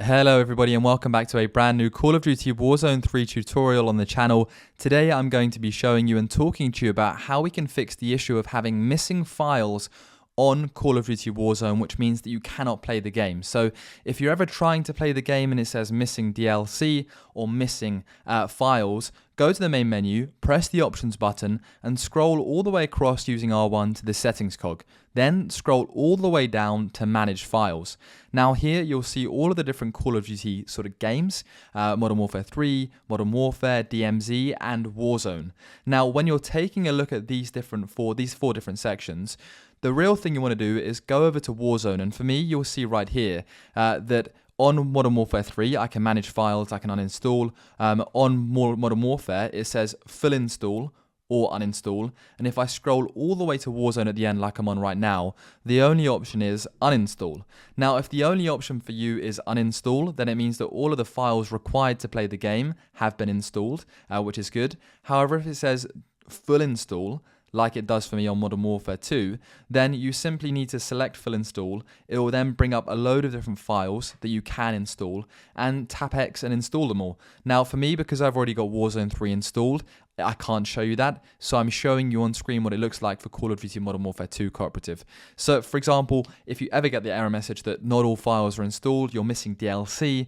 Hello everybody and welcome back to a brand new Call of Duty Warzone 3 tutorial on the channel. Today I'm going to be showing you and talking to you about how we can fix the issue of having missing files on Call of Duty Warzone, which means that you cannot play the game. So if you're ever trying to play the game and it says missing DLC or missing files, go to the main menu, press the options button and scroll all the way across using R1 to the settings cog. Then scroll all the way down to manage files. Now here you'll see all of the different Call of Duty sort of games, Modern Warfare 3, Modern Warfare, DMZ and Warzone. Now when you're taking a look at these four different sections, the real thing you want to do is go over to Warzone, and for me you'll see right here that on Modern Warfare 3 I can manage files, I can uninstall. On Modern Warfare it says full install or uninstall, and if I scroll all the way to Warzone at the end like I'm on right now, the only option is uninstall. Now if the only option for you is uninstall, then it means that all of the files required to play the game have been installed, which is good. However, if it says full install, like it does for me on Modern Warfare 2, then you simply need to select full install. It will then bring up a load of different files that you can install and tap X and install them all. Now for me, because I've already got Warzone 3 installed, I can't show you that, so I'm showing you on screen what it looks like for Call of Duty Modern Warfare 2 Cooperative. So for example, if you ever get the error message that not all files are installed, you're missing DLC,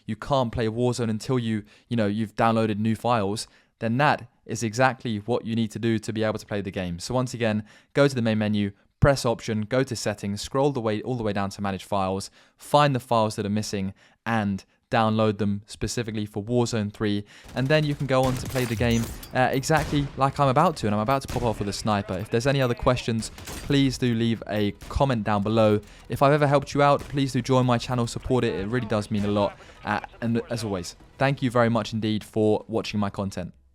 you can't play Warzone until you've downloaded new files, then that is exactly what you need to do to be able to play the game. So once again, go to the main menu, press option, go to settings, scroll all the way down to manage files, find the files that are missing and download them specifically for Warzone 3, and then you can go on to play the game exactly like I'm about to, and I'm about to pop off with a sniper. If there's any other questions, please do leave a comment down below. If I've ever helped you out, please do join my channel, support it, it really does mean a lot, and as always, thank you very much indeed for watching my content.